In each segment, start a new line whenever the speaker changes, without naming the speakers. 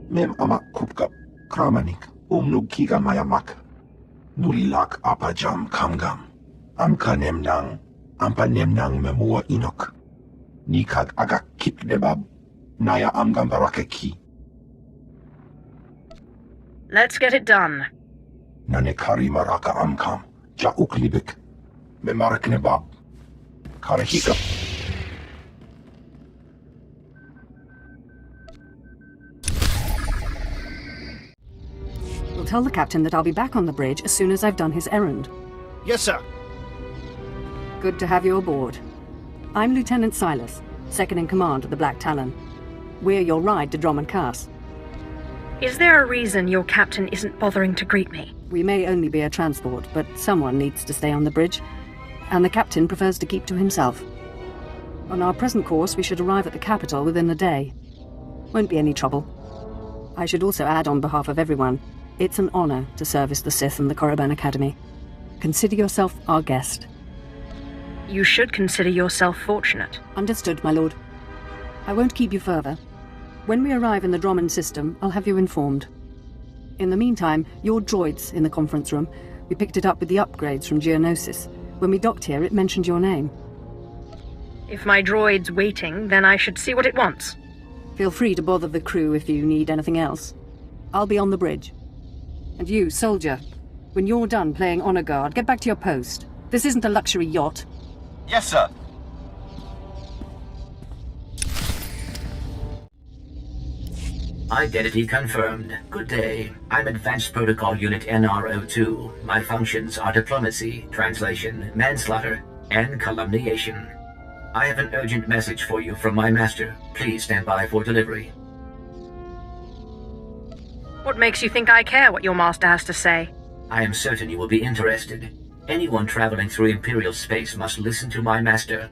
Mem amak kupkap, kramanik, umnug kiga mayamak. Nulilak apajam kamgam. Amka nemnang, ampa nemnang memua inok. Nikag agak kip debab, naya amgam barakeki.
Let's get it done.
Nanekari maraka amkam, jauk libik. Memarak nebab. Karahika.
We'll tell the captain that I'll be back on the bridge as soon as I've done his errand.
Yes, sir.
Good to have you aboard. I'm Lieutenant Silas, second in command of the Black Talon. We're your ride to Drummond Cass.
Is there a reason your captain isn't bothering to greet me?
We may only be a transport, but someone needs to stay on the bridge, and the captain prefers to keep to himself. On our present course, we should arrive at the capital within a day. Won't be any trouble. I should also add on behalf of everyone, it's an honor to service the Sith and the Korriban Academy. Consider yourself our guest.
You should consider yourself fortunate.
Understood, my lord. I won't keep you further. When we arrive in the Drummond system, I'll have you informed. In the meantime, your droid's in the conference room. We picked it up with the upgrades from Geonosis. When we docked here, it mentioned your name.
If my droid's waiting, then I should see what it wants.
Feel free to bother the crew if you need anything else. I'll be on the bridge. And you, soldier, when you're done playing honor guard, get back to your post. This isn't a luxury yacht.
Yes, sir.
Identity confirmed. Good day. I'm Advanced Protocol Unit NRO2. My functions are diplomacy, translation, manslaughter, and calumniation. I have an urgent message for you from my master. Please stand by for delivery.
What makes you think I care what your master has to say?
I am certain you will be interested. Anyone traveling through Imperial space must listen to my master.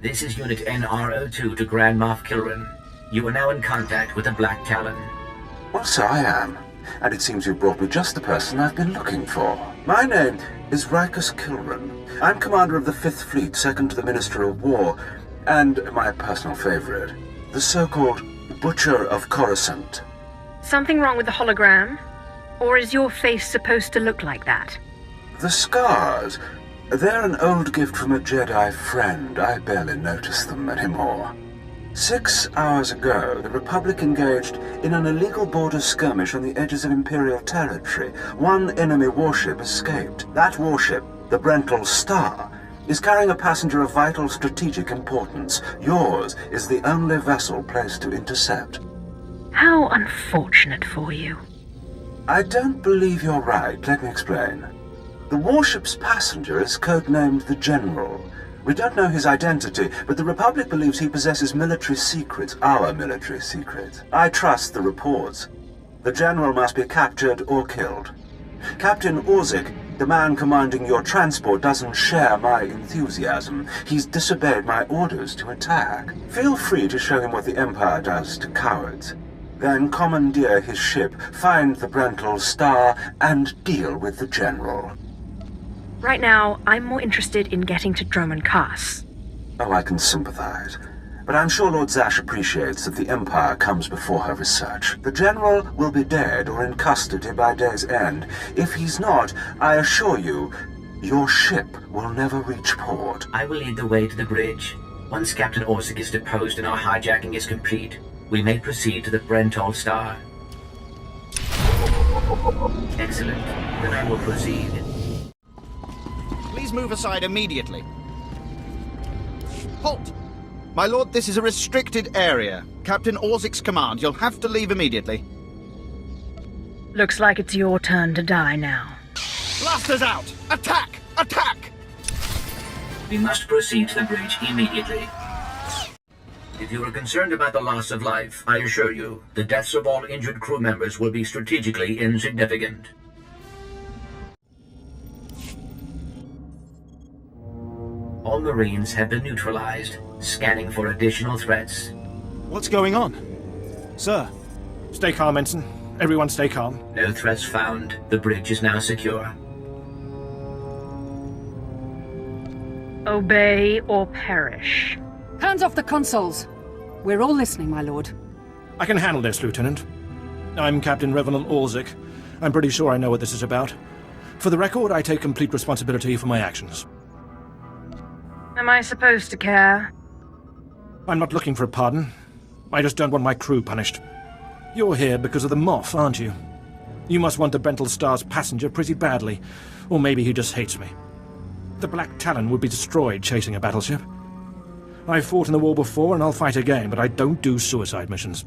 This is Unit NRO2 to Grand Moff Kilran. You are now in contact with the Black Talon.
Well, so I am. And it seems you brought me just the person I've been looking for. My name is Rikus Kilran. I'm commander of the 5th Fleet, second to the Minister of War, and my personal favorite, the so-called Butcher of Coruscant.
Something wrong with the hologram? Or is your face supposed to look like that?
The scars, they're an old gift from a Jedi friend. I barely notice them anymore. 6 hours ago, the Republic engaged in an illegal border skirmish on the edges of Imperial territory. One enemy warship escaped. That warship, the Brental Star, is carrying a passenger of vital strategic importance. Yours is the only vessel placed to intercept.
How unfortunate for you.
I don't believe you're right. Let me explain. The warship's passenger is codenamed the General. We don't know his identity, but the Republic believes he possesses military secrets, our military secrets. I trust the reports. The General must be captured or killed. Captain Orzik, the man commanding your transport, doesn't share my enthusiasm. He's disobeyed my orders to attack. Feel free to show him what the Empire does to cowards. Then commandeer his ship, find the Brental Star, and deal with the General.
Right now, I'm more interested in getting to Drummond Cass.
Oh, I can sympathize. But I'm sure Lord Zash appreciates that the Empire comes before her research. The General will be dead or in custody by day's end. If he's not, I assure you, your ship will never reach port.
I will lead the way to the bridge. Once Captain Orzik is deposed and our hijacking is complete, we may proceed to the Brental Star. Excellent. Then I will proceed.
Please move aside immediately. Halt! My lord, this is a restricted area. Captain Orzik's command. You'll have to leave immediately.
Looks like it's your turn to die now.
Blasters out! Attack! Attack!
We must proceed to the bridge immediately. If you are concerned about the loss of life, I assure you, the deaths of all injured crew members will be strategically insignificant. All Marines have been neutralized, scanning for additional threats.
What's going on? Sir, stay calm, Ensign. Everyone stay calm.
No threats found. The bridge is now secure.
Obey or perish.
Hands off the consoles! We're all listening, my lord.
I can handle this, Lieutenant. I'm Captain Revenant Orzik. I'm pretty sure I know what this is about. For the record, I take complete responsibility for my actions.
Am I supposed to care?
I'm not looking for a pardon. I just don't want my crew punished. You're here because of the Moff, aren't you? You must want the Brental Star's passenger pretty badly, or maybe he just hates me. The Black Talon would be destroyed chasing a battleship. I've fought in the war before and I'll fight again, but I don't do suicide missions.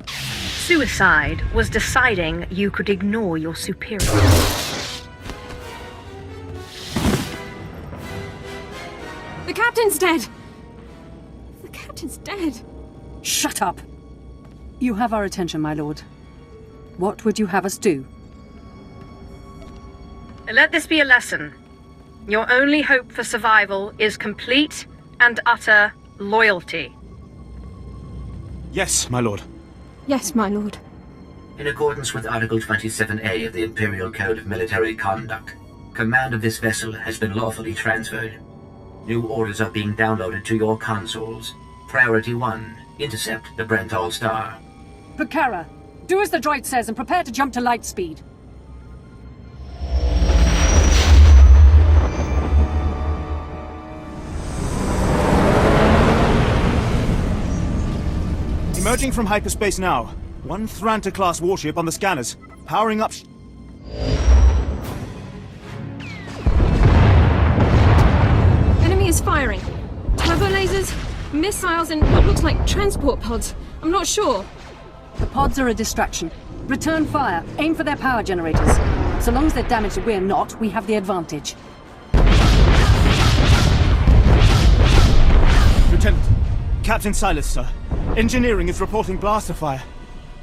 Suicide was deciding you could ignore your superiors.
The captain's dead! The captain's dead!
Shut up! You have our attention, my lord. What would you have us do?
Let this be a lesson. Your only hope for survival is complete and utter loyalty.
Yes, my lord.
Yes, my lord.
In accordance with Article 27A of the Imperial Code of Military Conduct, command of this vessel has been lawfully transferred. New orders are being downloaded to your consoles. Priority 1, intercept the Brental Star.
Pucara, do as the droid says and prepare to jump to light speed.
Emerging from hyperspace now. One Thranta-class warship on the scanners. Powering up...
Enemy is firing. Turbo lasers, missiles, and what looks like transport pods. I'm not sure.
The pods are a distraction. Return fire. Aim for their power generators. So long as they're damaged and we're not, we have the advantage.
Lieutenant, Captain Silas, sir. Engineering is reporting blaster fire.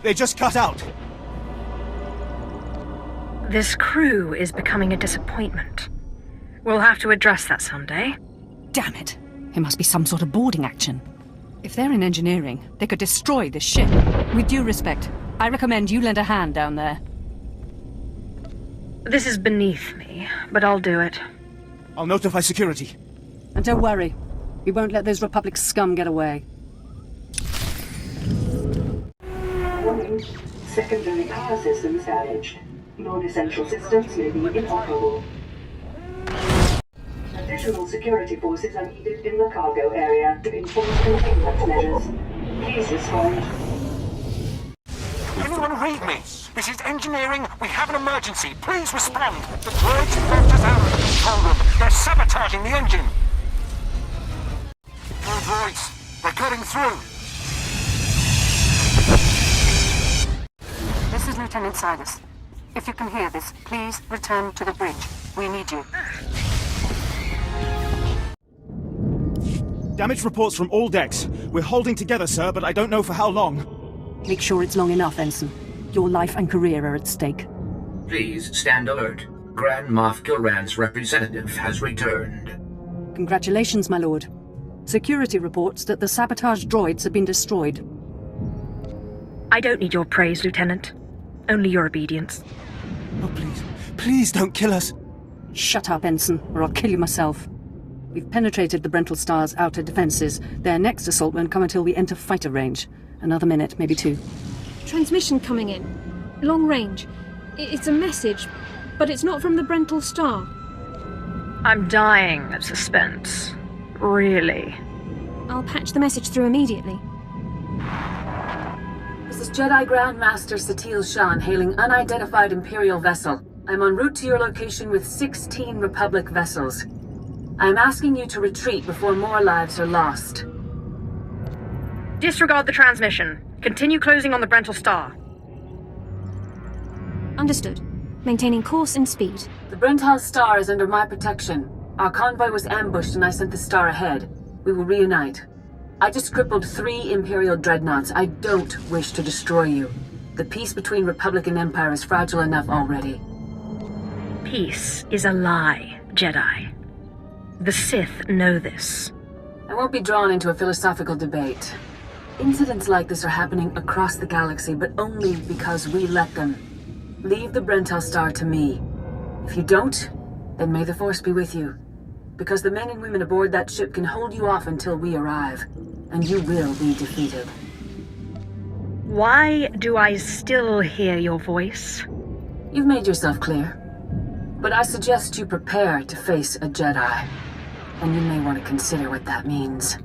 They just cut out.
This crew is becoming a disappointment. We'll have to address that someday.
Damn it. It must be some sort of boarding action. If they're in engineering, they could destroy this ship. With due respect, I recommend you lend a hand down there.
This is beneath me, but I'll do it.
I'll notify security.
And don't worry. We won't let those Republic scum get away.
Warning. Secondary power systems damaged. Non-essential systems may be inoperable. Additional security forces are needed in the cargo area to enforce containment measures. Please respond.
Anyone read me? This is engineering. We have an emergency. Please respond. The droids left us out of the control room. They're sabotaging the engine. No droids. They're cutting through.
This is Lieutenant Silas. If you can hear this, please return to the bridge. We need you.
Damage reports from all decks. We're holding together, sir, but I don't know for how long.
Make sure it's long enough, Ensign. Your life and career are at stake.
Please stand alert. Grand Moff Gilran's representative has returned.
Congratulations, my lord. Security reports that the sabotage droids have been destroyed.
I don't need your praise, Lieutenant. Only your obedience.
Oh, please. Please don't kill us.
Shut up, Ensign, or I'll kill you myself. We've penetrated the Brental Star's outer defenses. Their next assault won't come until we enter fighter range. Another minute, maybe two.
Transmission coming in. Long range. It's a message, but it's not from the Brental Star.
I'm dying of suspense. Really.
I'll patch the message through immediately.
This is Jedi Grand Master Satil Shan hailing unidentified Imperial vessel. I'm en route to your location with 16 Republic vessels. I'm asking you to retreat before more lives are lost.
Disregard the transmission. Continue closing on the Brental Star.
Understood. Maintaining course and speed.
The Brental Star is under my protection. Our convoy was ambushed and I sent the Star ahead. We will reunite. I just crippled 3 Imperial dreadnoughts. I don't wish to destroy you. The peace between Republic and Empire is fragile enough already.
Peace is a lie, Jedi. The Sith know this.
I won't be drawn into a philosophical debate. Incidents like this are happening across the galaxy, but only because we let them. Leave the Brental Star to me. If you don't, then may the Force be with you. Because the men and women aboard that ship can hold you off until we arrive. And you will be defeated.
Why do I still hear your voice?
You've made yourself clear. But I suggest you prepare to face a Jedi. And you may want to consider what that means.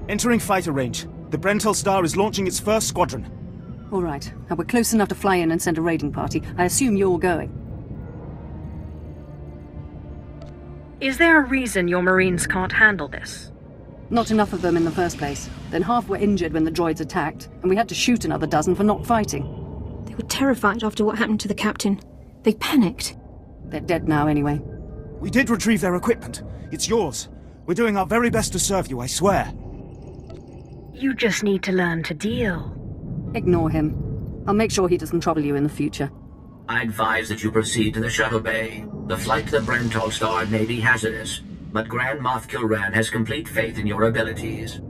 Entering fighter range. The Brentel Star is launching its first squadron.
All right. Now we're close enough to fly in and send a raiding party. I assume you're going.
Is there a reason your Marines can't handle this?
Not enough of them in the first place. Then half were injured when the droids attacked, and we had to shoot another dozen for not fighting.
They were terrified after what happened to the captain. They panicked.
They're dead now anyway.
We did retrieve their equipment. It's yours. We're doing our very best to serve you, I swear.
You just need to learn to deal.
Ignore him. I'll make sure he doesn't trouble you in the future.
I advise that you proceed to the shuttle bay. The flight to the Brental Star may be hazardous, but Grand Moff Kilran has complete faith in your abilities.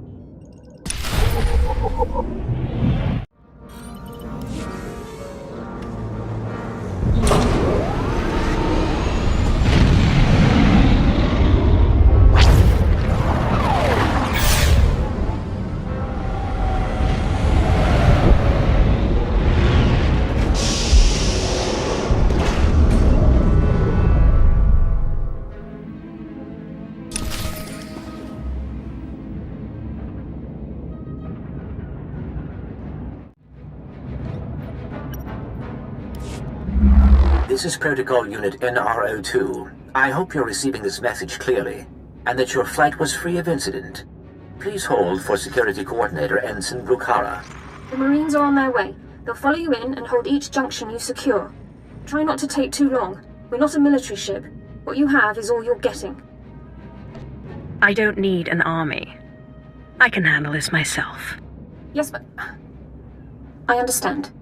This is Protocol Unit NRO2. I hope you're receiving this message clearly, and that your flight was free of incident. Please hold for Security Coordinator Ensign Brukhara.
The Marines are on their way. They'll follow you in and hold each junction you secure. Try not to take too long. We're not a military ship. What you have is all you're getting.
I don't need an army. I can handle this myself.
Yes, but... I understand.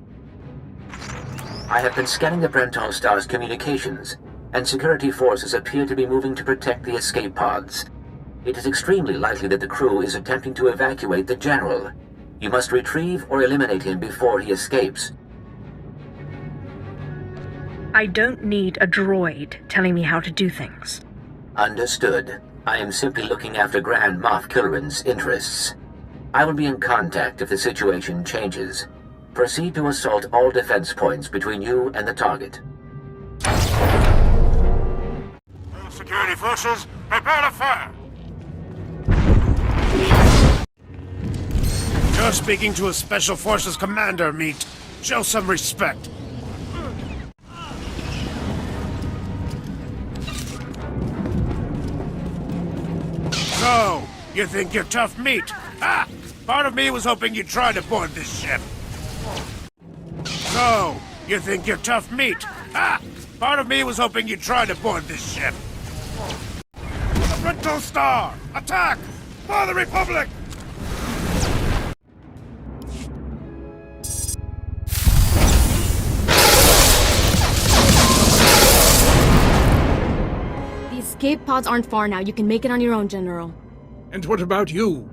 I have been scanning the Brental Star's communications, and security forces appear to be moving to protect the escape pods. It is extremely likely that the crew is attempting to evacuate the General. You must retrieve or eliminate him before he escapes.
I don't need a droid telling me how to do things.
Understood. I am simply looking after Grand Moff Kilran's interests. I will be in contact if the situation changes. Proceed to assault all defense points between you and the target.
Security forces, prepare to fire! You're speaking to a Special Forces commander, Meat. Show some respect. So, you think you're tough meat? Ha! Part of me was hoping you'd try to board this ship. So, you think you're tough meat? Ha! Part of me was hoping you'd try to board this ship. The Brental Star! Attack! For the Republic!
The escape pods aren't far now. You can make it on your own, General.
And what about you?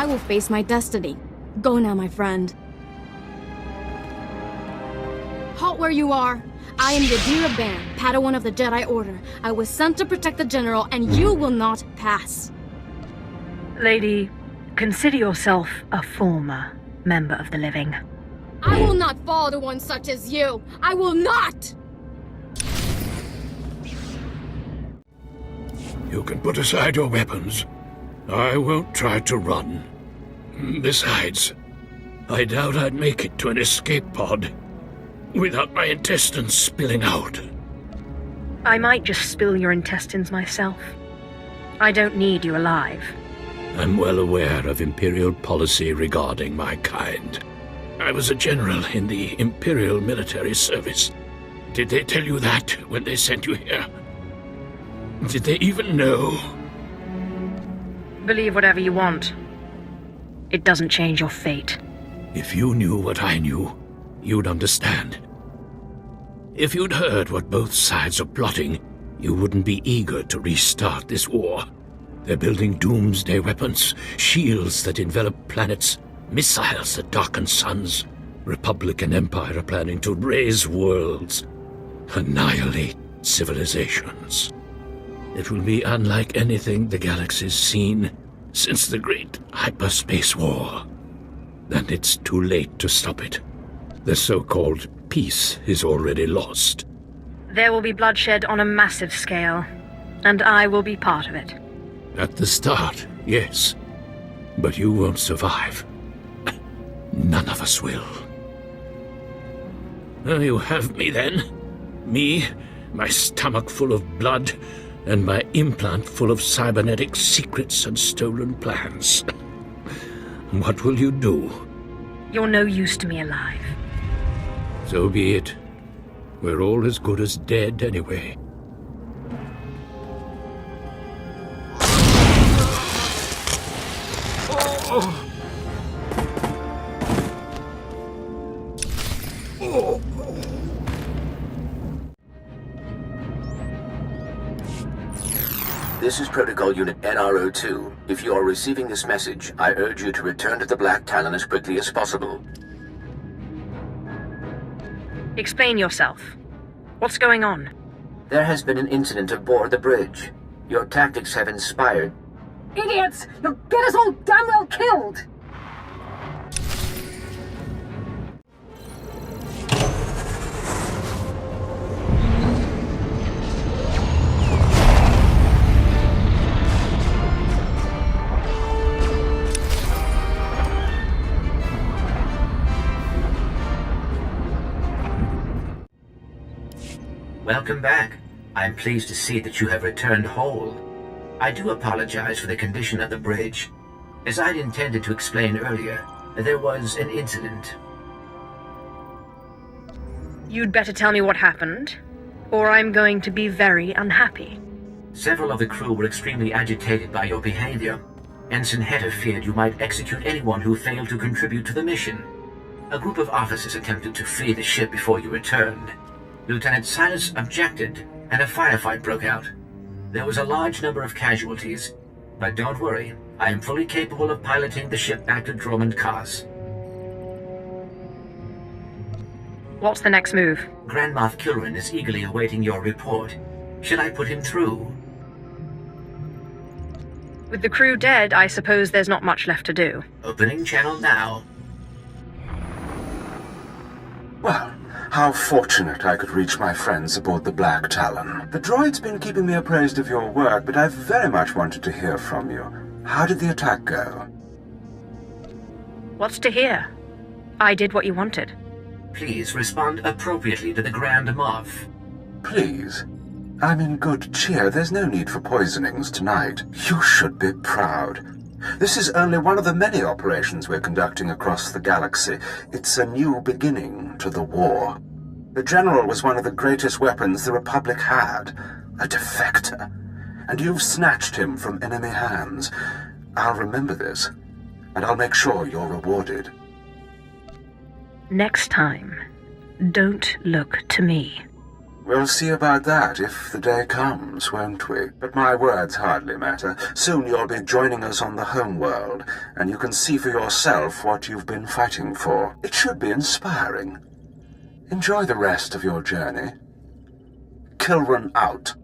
I will face my destiny. Go now, my friend. Halt where you are. I am Yadira Ban, Padawan of the Jedi Order. I was sent to protect the General, and you will not pass.
Lady, consider yourself a former member of the living.
I will not fall to one such as you. I will not!
You can put aside your weapons. I won't try to run. Besides, I doubt I'd make it to an escape pod without my intestines spilling out.
I might just spill your intestines myself. I don't need you alive.
I'm well aware of Imperial policy regarding my kind. I was a general in the Imperial military service. Did they tell you that when they sent you here? Did they even know?
Believe whatever you want. It doesn't change your fate.
If you knew what I knew, you'd understand. If you'd heard what both sides are plotting, you wouldn't be eager to restart this war. They're building doomsday weapons, shields that envelop planets, missiles that darken suns. Republic and Empire are planning to raise worlds. annihilate civilizations. It will be unlike anything the galaxy's seen since the Great Hyperspace War. And it's too late to stop it. The so-called peace is already lost.
There will be bloodshed on a massive scale, and I will be part of it.
At the start, yes. But you won't survive. None of us will. You have me then. Me, my stomach full of blood, and my implant full of cybernetic secrets and stolen plans. What will you do?
You're no use to me alive.
So be it. We're all as good as dead anyway.
This is Protocol Unit NR02. If you are receiving this message, I urge you to return to the Black Talon as quickly as possible.
Explain yourself. What's going on?
There has been an incident aboard the bridge. Your tactics have inspired...
Idiots! You'll get us all damn well killed!
Welcome back. I'm pleased to see that you have returned whole. I do apologize for the condition of the bridge. As I'd intended to explain earlier, there was an incident.
You'd better tell me what happened, or I'm going to be very unhappy.
Several of the crew were extremely agitated by your behavior. Ensign Heta feared you might execute anyone who failed to contribute to the mission. A group of officers attempted to flee the ship before you returned. Lieutenant Silas objected, and a firefight broke out. There was a large number of casualties, but don't worry, I am fully capable of piloting the ship back to Dromund Kaas.
What's the next move?
Grand Moff Kilrin is eagerly awaiting your report. Should I put him through?
With the crew dead, I suppose there's not much left to do.
Opening channel now.
Well, how fortunate I could reach my friends aboard the Black Talon. The droid's been keeping me appraised of your work, but I've very much wanted to hear from you. How did the attack go?
What's to hear? I did what you wanted.
Please respond appropriately to the Grand Moff.
Please? I'm in good cheer. There's no need for poisonings tonight. You should be proud. This is only one of the many operations we're conducting across the galaxy. It's a new beginning to the war. The General was one of the greatest weapons the Republic had, a defector. And you've snatched him from enemy hands. I'll remember this, and I'll make sure you're rewarded.
Next time, don't look to me.
We'll see about that if the day comes, won't we? But my words hardly matter. Soon you'll be joining us on the home world, and you can see for yourself what you've been fighting for. It should be inspiring. Enjoy the rest of your journey. Kilrin out.